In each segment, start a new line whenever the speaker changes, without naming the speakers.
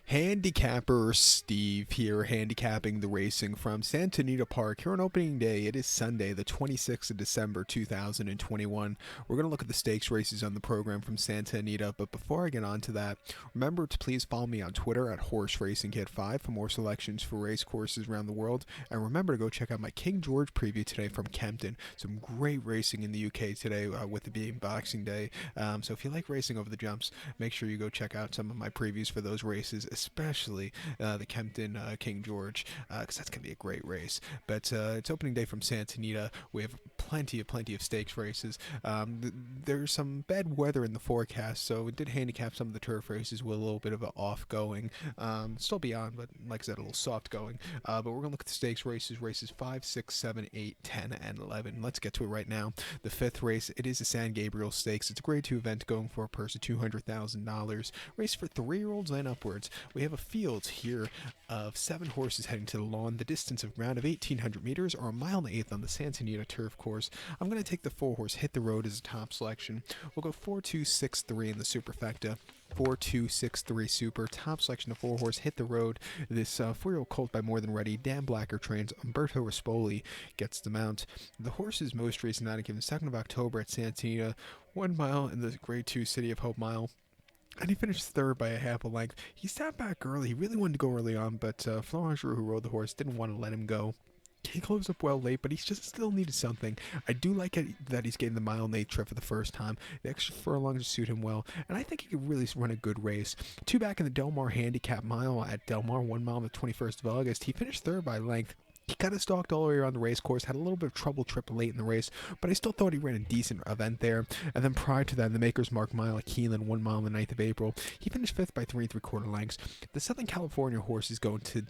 Handicapper Steve here, handicapping the racing from Santa Anita Park here on opening day. It is Sunday, the 26th of December, 2021. We're going to look at the stakes races on the program from Santa Anita, but before I get on to that, remember to please follow me on Twitter at HorseRacingKid5 for more selections for race courses around the world, and remember to go check out my King George preview today from Kempton. Some great racing in the UK today with it being Boxing Day, so if you like racing over the jumps, make sure you go check out some of my previews for those races, especially the Kempton King George, because that's going to be a great race. But it's opening day from Santa Anita. We have plenty of stakes races. There's some bad weather in the forecast, so it did handicap some of the turf races with a little bit of an off going. Still be on, but like I said, a little soft going. But we're going to look at the stakes races 5, 6, 7, 8, 10, and 11. Let's get to it right now. The fifth race, it is the San Gabriel Stakes. It's a grade 2 event going for a purse of $200,000. Race for 3-year-olds and upwards. We have a field here of 7 horses heading to the lawn, the distance of ground of 1,800 meters or a mile and an eighth on the Santa Anita turf course. I'm going to take the 4-horse Hit the Road as a top selection. We'll go 4-2-6-3 in the superfecta. 4-2-6-3 super. Top selection of 4-horse Hit the Road. This 4-year-old colt by More Than Ready. Dan Blacker trains. Umberto Rispoli gets the mount. The horse's most recent outing given 2nd of October at Santa Anita. 1 mile in the grade 2 City of Hope mile. And he finished third by a half a length. He sat back early. He really wanted to go early on, but Florent Giroux, who rode the horse, didn't want to let him go. He closed up well late, but he just still needed something. I do like it that he's getting the mile and 8 trip for the first time. The extra furlongs suit him well, and I think he could really run a good race. 2 back in the Del Mar Handicap mile at Del Mar, 1 mile on the 21st of August. He finished third by length. He kind of stalked all the way around the race course, had a little bit of trouble trip late in the race, but I still thought he ran a decent event there. And then prior to that, the Maker's Mark mile at Keeneland, 1 mile on the 9th of April, he finished 5th by 3 3/4 lengths. The Southern California horse is going to,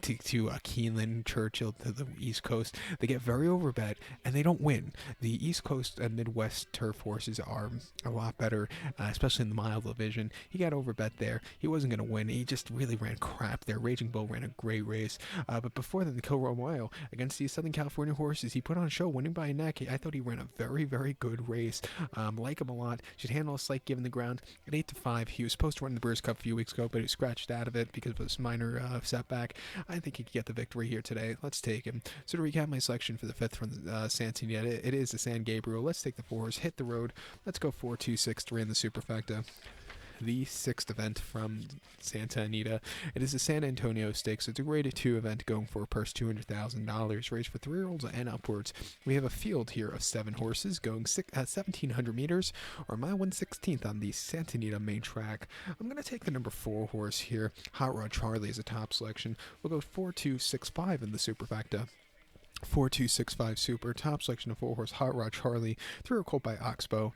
to Keeneland, Churchill, to the East Coast. They get very overbet, and they don't win. The East Coast and Midwest turf horses are a lot better, especially in the mile division. He got overbet there. He wasn't going to win. He just really ran crap there. Raging Bull ran a great race. But before then, the Kilroy Mile against these Southern California horses, he put on a show, winning by a neck. I thought he ran a very good race. Like him a lot. Should handle a slight give in the ground. At 8-5, he was supposed to run the Brewers Cup a few weeks ago, but he was scratched out of it because of this minor setback. I think he could get the victory here today. Let's take him. So to recap my selection for the 5th from Santa Anita, it is the San Gabriel. Let's take the 4-horse Hit the Road. Let's go 4-2-6-3 in the superfecta. The 6th event from Santa Anita. It is the San Antonio Stakes. It's a grade 2 event going for a purse $200,000. Race for 3-year-olds and upwards. We have a field here of 7 horses going 1,700 meters or mile 1/16 on the Santa Anita main track. I'm going to take the number 4 horse here. Hot Rod Charlie as a top selection. We'll go 4-2-6-5 in the superfecta. 4-2-6-5 super. Top selection of 4-horse Hot Rod Charlie. 3-year-old colt by Oxbow.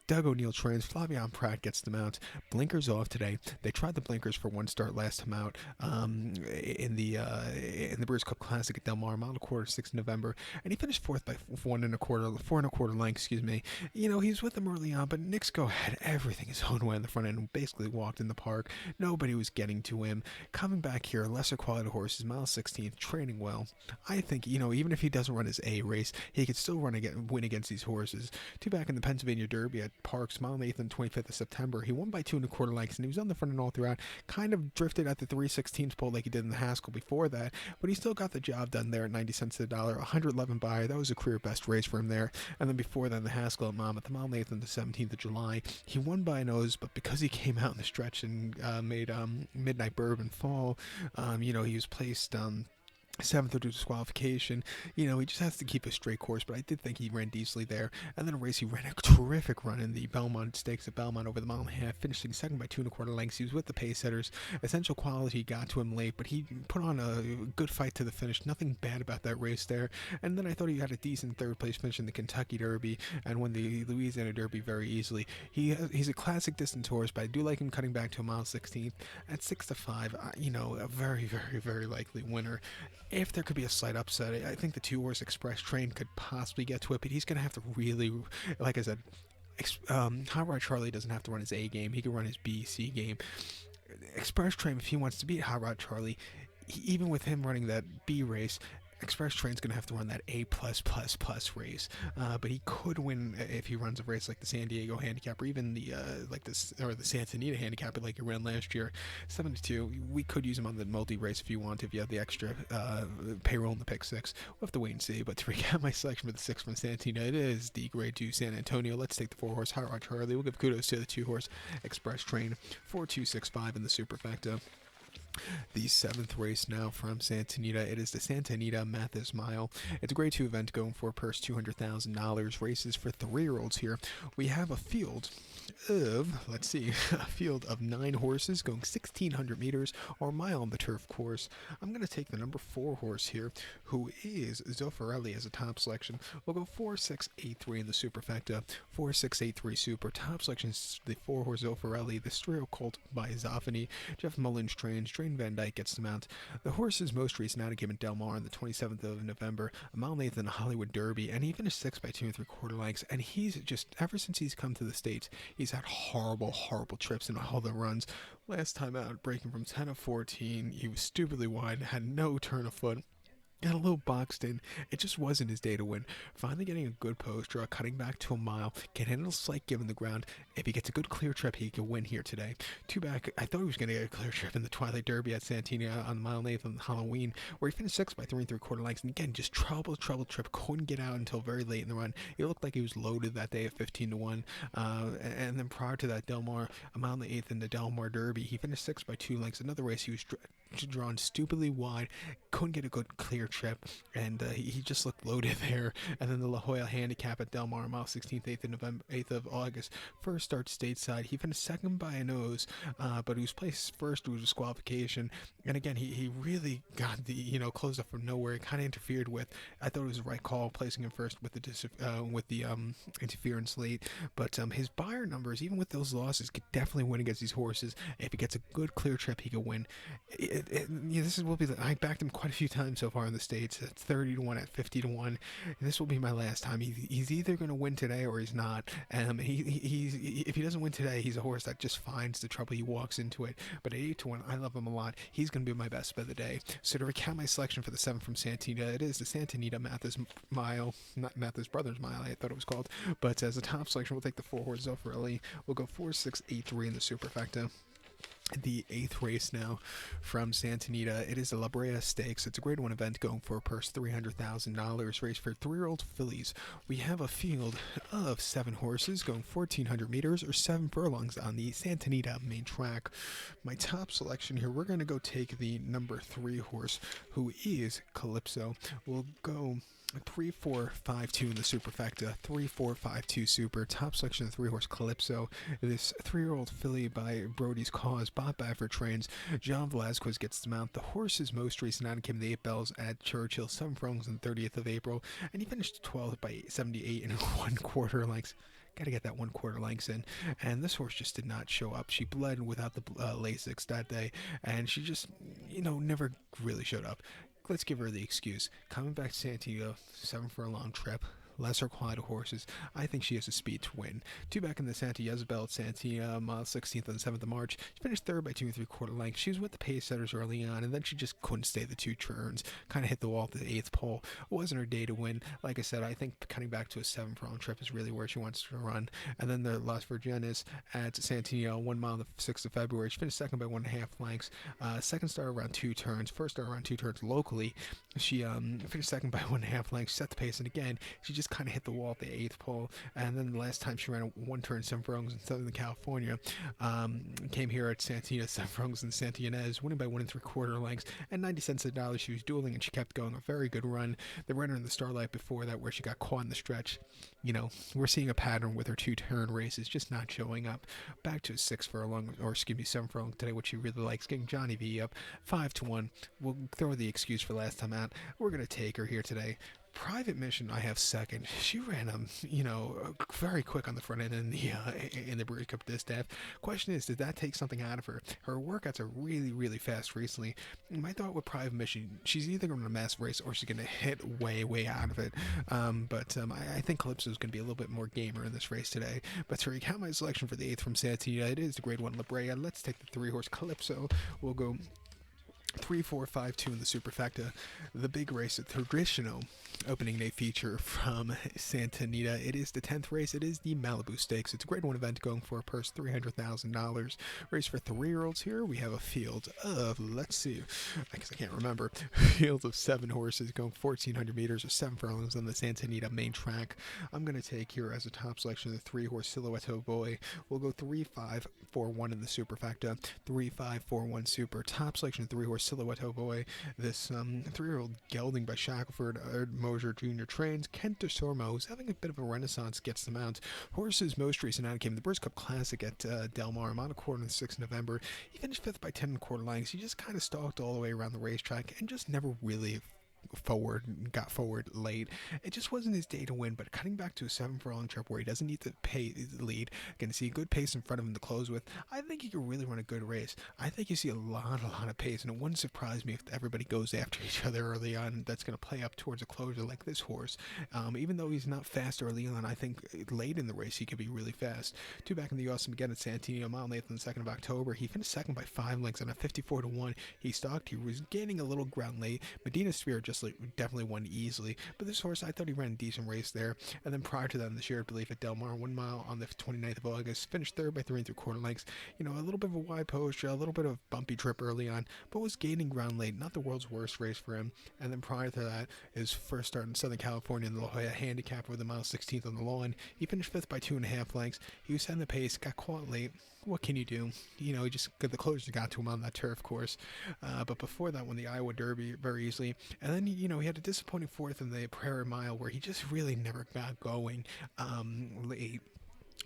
Doug O'Neill trains. Flavian Pratt gets them out. Blinkers off today. They tried the blinkers for one start last time out in the Brewers Cup Classic at Del Mar, mile and a quarter, 6th November, and he finished 4th by 4 1/4 lengths. Excuse me. He was with them early on, but Nixco had everything his own way in the front end and basically walked in the park. Nobody was getting to him. Coming back here, lesser quality horses, mile 16th, training well. I think even if he doesn't run his A race, he could still win against these horses. 2 back in the Pennsylvania Derby at Parks, mile and 8th on 25th of September. He won by 2 1/4 lengths, and he was on the front end all throughout. Kind of drifted at the 3/16 pole like he did in the Haskell before that, but he still got the job done there at 90 cents to the dollar. 111 buyer. That was a career best race for him there. And then before then, the Haskell at Monmouth, the mile and 8th on the 17th of July. He won by a nose, but because he came out in the stretch and made Midnight Bourbon fall, he was placed 7th through disqualification. He just has to keep a straight course, but I did think he ran decently there. And then a race, he ran a terrific run in the Belmont Stakes at Belmont over the mile and a half, finishing 2nd by 2 1/4 lengths. He was with the pace setters. Essential Quality got to him late, but he put on a good fight to the finish. Nothing bad about that race there. And then I thought he had a decent 3rd place finish in the Kentucky Derby and won the Louisiana Derby very easily. He's a classic distance horse, but I do like him cutting back to a mile 16th at 6-5. A very likely winner. If there could be a slight upset, I think the 2-horse Express Train could possibly get to it, but he's going to have to really, like I said, Hot Rod Charlie doesn't have to run his A game. He can run his B, C game. Express Train, if he wants to beat Hot Rod Charlie, even with him running that B race, Express Train's going to have to run that A+++ race, but he could win if he runs a race like the San Diego Handicap or even the the Santa Anita Handicap like he ran last year. 7-2. We could use him on the multi race if you want. If you have the extra payroll in the pick six, we'll have to wait and see. But to recap my selection for the six from Santa Anita, it is the Grade 2 San Antonio. Let's take the 4-horse Hot Rod Charlie. We'll give kudos to the 2-horse Express Train. 4-2-6-5 in the superfecta. The seventh race now from Santa Anita. It is the Santa Anita Mathis Mile. It's a grade 2 event going for a purse $200,000. Races for 3-year-olds here. We have a field of, a field of 9 horses going 1,600 meters or a mile on the turf course. I'm going to take the number 4 horse here, who is Zoffarelli as a top selection. We'll go 4-6-8-3 in the superfecta. 4-6-8-3 super. Top selection is the 4-horse Zoffarelli. The Strio Colt by Zoffany. Jeff Mullins trains. Drain Van Dyke gets the mount. The horse's most recent outing at Del Mar on the 27th of November. A mile eighth in the Hollywood Derby, and he finished 6 by 2 3/4 lengths. And he's just, ever since he's come to the States, he's had horrible trips in all the runs. Last time out, breaking from 10 of 14, he was stupidly wide, had no turn of foot. Got a little boxed in. It just wasn't his day to win. Finally getting a good post draw, cutting back to a mile, can handle a slight give in the ground. If he gets a good clear trip, he can win here today. 2 back, I thought he was going to get a clear trip in the Twilight Derby at Santina on the mile and eighth on Halloween, where he finished 6 by 3 3/4 lengths. And again, just trouble trip. Couldn't get out until very late in the run. It looked like he was loaded that day at 15-1. And then prior to that, Del Mar, a mile and eighth in the Del Mar Derby, he finished 6 by 2 lengths. Another race he was drawn stupidly wide, couldn't get a good clear trip, and he just looked loaded there. And then the La Jolla Handicap at Del Mar, mile 16th, 8th of August. First start stateside. He finished second by a nose, but he was placed first with disqualification. And again, he really got the, closed up from nowhere. It kind of interfered with. I thought it was the right call placing him first with the interference late. But his buyer numbers, even with those losses, could definitely win against these horses. If he gets a good clear trip, he could win. I backed him quite a few times so far in the States at 30-1, at 50-1. This will be my last time. He's either going to win today or he's not. If he doesn't win today, he's a horse that just finds the trouble. He walks into it. But at 8-1, I love him a lot. He's going to be my best bet of the day. So to recap my selection for the 7 from Santa Anita, it is the Santa Anita Mathis Mile, not Mathis Brothers Mile, I thought it was called. But as a top selection, we'll take the 4-horse Zoffarelli. We'll go 4-6-8-3 in the superfecta. The 8th race now from Santa Anita. It is the Brea Stakes. It's a grade 1 event going for a purse $300,000. Race for 3-year-old fillies. We have a field of 7 horses going 1,400 meters or 7 furlongs on the Santa Anita main track. My top selection here, we're going to go take the number 3 horse, who is Calypso. We'll go 3-4-5-2 in the superfecta. 3-4-5-2 super. Top selection of 3-horse Calypso. This 3-year-old filly by Brody's Cause. Bob Baffert trains. John Velazquez gets the mount. The horse's most recent outing came the 8 bells at Churchill. 7 furlongs on the 30th of April. And he finished 12th by 78 1/4 lengths. Got to get that 1/4 lengths in. And this horse just did not show up. She bled without the Lasix that day. And she just, never really showed up. Let's give her the excuse. Coming back to Santa Anita, 7 for a long trip. Lesser quality horses. I think she has the speed to win. 2 back in the Santa Jezebel at Santa, mile 16th on the 7th of March. She finished 3rd by 2 3/4 lengths. She was with the pace setters early on, and then she just couldn't stay the 2 turns. Kind of hit the wall at the 8th pole. It wasn't her day to win. Like I said, I think cutting back to a 7 furlong trip is really where she wants to run. And then the Las Virgenes at Santa, 1 mile on the 6th of February. She finished 2nd by 1.5 lengths. Second star around 2 turns. First star around 2 turns locally. She finished 2nd by 1.5 lengths. Set the pace, and again, she just kind of hit the wall at the 8th pole. And then the last time she ran a 1 turn 7 furlongs in Southern California, came here at Santa 7 furlongs in Santa Ynez, winning by 1 3/4 lengths and 90 cents a dollar. She was dueling, and she kept going. A very good run. The runner in the Starlight before that, where she got caught in the stretch. We're seeing a pattern with her 2-turn races just not showing up. Back to a 7 furlong today, which she really likes. Getting Johnny V up 5-1. We'll throw the excuse for last time out. We're gonna take her here today. Private Mission, I have second. She ran very quick on the front end in the Breeders' Cup Distaff. Question is, did that take something out of her? Her workouts are really, really fast recently. My thought with Private Mission, she's either going to mass race or she's going to hit way, way out of it. I think Calypso is going to be a little bit more gamer in this race today. But to recount my selection for the 8th from Santa, it is the grade 1 La Brea. Let's take the 3-horse Calypso. We'll go 3, 4, 5, 2 in the superfecta. The big race, a traditional opening day feature from Santa Anita. It is the 10th race. It is the Malibu Stakes. It's a grade 1 event going for a purse $300,000. Race for 3-year-olds here. We have a field of, let's see, because I can't remember, field of 7 horses going 1,400 meters or 7 furlongs on the Santa Anita main track. I'm going to take here as a top selection the 3-horse Silhouette Boy. We'll go 3, 5, 4, 1 in the superfecta. 3, 5, 4, 1 super. Top selection 3-horse Silhouette Boy. This 3-year-old gelding by Shackelford Mosier Jr. trains. Kent de Sormo, who's having a bit of a renaissance, gets them out. Horses most recent out came the British Cup Classic at Del Mar, on a quarter on the 6th of November. He finished 5th by 10 1/4 lengths. He just kind of stalked all the way around the racetrack and just never really got forward late. It just wasn't his day to win, but cutting back to a 7 furlong trip where he doesn't need to pay the lead, going to see a good pace in front of him to close with, I think he could really run a good race. I think you see a lot of pace, and it wouldn't surprise me if everybody goes after each other early on. That's going to play up towards a closure like this horse. Even though he's not fast early on, I think late in the race he could be really fast. 2 back in the Awesome again at Santino, mile 8th on the 2nd of October. He finished second by 5 lengths on a 54-1. He stalked. He was gaining a little ground late. Medina Spirit just definitely won easily, but this horse, I thought he ran a decent race there. And then prior to that, in the shared belief at Del Mar, 1 mile on the 29th of August, finished 3rd by 3 3/4 lengths. A little bit of a wide post, a little bit of a bumpy trip early on, but was gaining ground late. Not the world's worst race for him. And then prior to that, his first start in Southern California in the Jolla Handicap with the mile 16th on the lawn. He finished 5th by 2.5 lengths. He was setting the pace, got caught late. What can you do? He just the closers got to him on that turf course. But before that, won the Iowa Derby very easily. And then, he had a disappointing 4th in the Prairie Mile where he just really never got going late.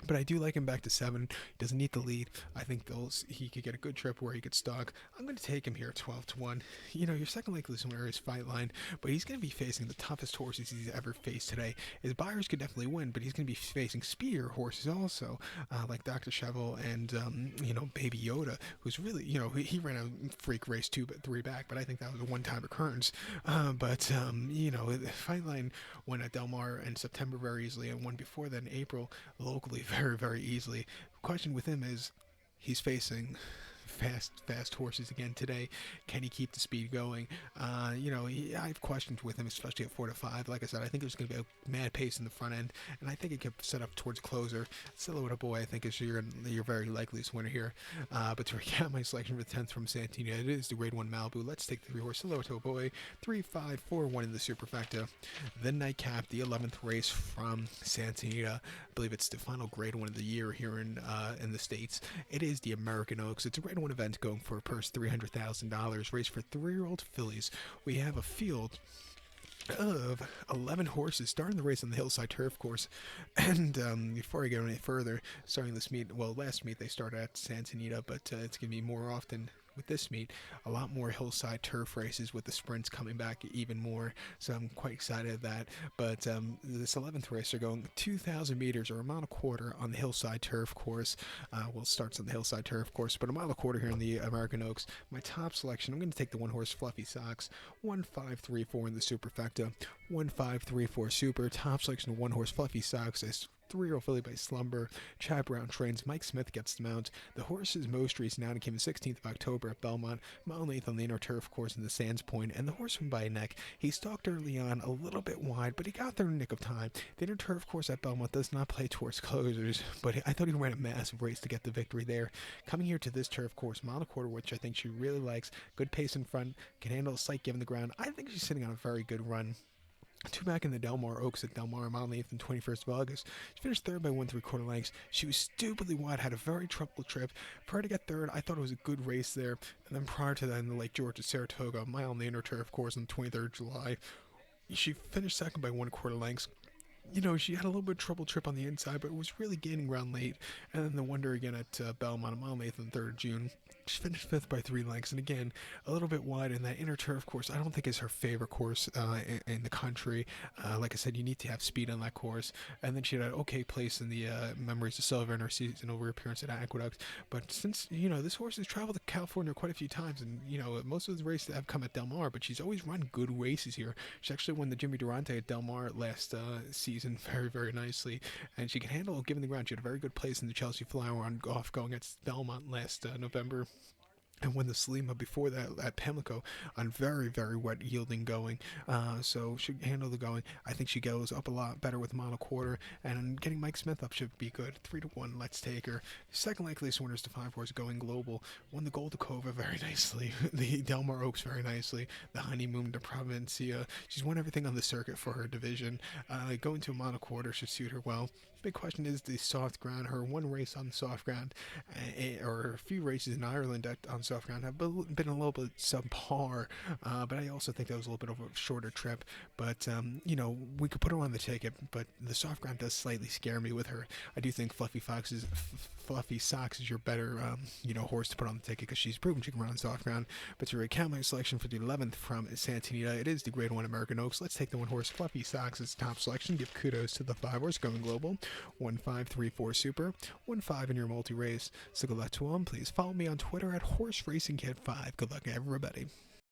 But I do like him back to 7. He doesn't need the lead. I think he could get a good trip where he could stalk. I'm going to take him here at 12-1. Your second likeliest winner is Fight Line, but he's going to be facing the toughest horses he's ever faced today. His buyers could definitely win, but he's going to be facing speedier horses also, like Dr. Shovel and, Baby Yoda, who's really, he ran a freak race 2-3 back, but I think that was a one-time occurrence. Fight Line won at Del Mar in September very easily, and won before then in April locally very, very easily. The question with him is he's facing fast horses again today. Can he keep the speed going? I have questions with him, especially at 4-5. Like I said, I think there's going to be a mad pace in the front end, and I think it could set up towards closer. Silhouette Boy, I think, is your very likeliest winner here. But to recap my selection for the 10th from Santino, it is the Grade 1 Malibu. Let's take the 3-horse Silhouette Boy, 3, 5, 4, 1 in the superfecta. The nightcap, the 11th race from Santa Anita. I believe it's the final Grade 1 of the year here in the States. It is the American Oaks. It's a Grade 1 event going for a purse $300,000. Race for 3-year-old fillies. We have a field of 11 horses starting the race on the Hillside Turf Course. And before I go any further, starting this meet, last meet they started at Santa Anita, but it's going to be more often with this meet, a lot more hillside turf races with the sprints coming back even more, so I'm quite excited at that. But this 11th race, they're going 2,000 meters or a mile and a quarter on the hillside turf course. It starts on the hillside turf course, but a mile and a quarter here in the American Oaks. My top selection, I'm going to take the 1-horse Fluffy Socks, 1, 5, 3, 4 in the superfecta, 1, 5, 3, 4 super. Top selection, 1-horse Fluffy Socks is 3-year-old filly by Slumber. Chad Brown trains. Mike Smith gets the mount. The horse's most recent outing came the 16th of October at Belmont, mile 8th on the inner turf course in the Sands Point, and the horse won by a neck. He stalked early on, a little bit wide, but he got there in the nick of time. The inner turf course at Belmont does not play towards closers, but I thought he ran a massive race to get the victory there. Coming here to this turf course, mile and a quarter, which I think she really likes. Good pace in front, can handle a sight given the ground. I think she's sitting on a very good run. 2 back in the Del Mar Oaks at Del Mar, mile 8th and 21st of August. She finished 3rd by 1 3/4 lengths. She was stupidly wide, had a very troubled trip. Prior to get 3rd, I thought it was a good race there. And then prior to that, in the Lake George at Saratoga, mile on the inner turf course on the 23rd of July, she finished 2nd by 1 1/4 lengths. She had a little bit of trouble trip on the inside, but was really gaining ground late. And then the wonder again at Belmont, mile 8th and 3rd of June. She finished 5th by 3 lengths, and again, a little bit wide in that inner turf course. I don't think is her favorite course in the country. Like I said, you need to have speed on that course. And then she had an okay place in the Memories of Silver in her season over appearance at Aqueduct. But since, this horse has traveled to California quite a few times, and, most of the races have come at Del Mar, but she's always run good races here. She actually won the Jimmy Durante at Del Mar last season very, very nicely, and she can handle given the ground. She had a very good place in the Chelsea Flower on off going at Belmont last November. and won the Salima before that at Pimlico on very, very wet yielding going. So she handle the going. I think she goes up a lot better with mono quarter, and getting Mike Smith up should be good. 3-1, let's take her. Second likeliest winners to 5 horse going global. Won the Goldacova very nicely, the Delmar Oaks very nicely, the Honeymoon de Provincia. She's won everything on the circuit for her division. Going to a mono quarter should suit her well. Big question is the soft ground. Her one race on soft ground, or a few races in Ireland on soft ground have been a little bit subpar, but I also think that was a little bit of a shorter trip. But we could put her on the ticket, but the soft ground does slightly scare me with her. I do think Fluffy Socks is your better horse to put on the ticket because she's proven she can run on soft ground. But your account my selection for the 11th from Santa Anita, it is the Grade 1 American Oaks. Let's take the 1 horse Fluffy Socks as top selection. Give kudos to the 5 horse going global. 1534 Super, 15 in your multi race. So good luck to them. Please follow me on Twitter at HorseRacingKid5. Good luck, everybody.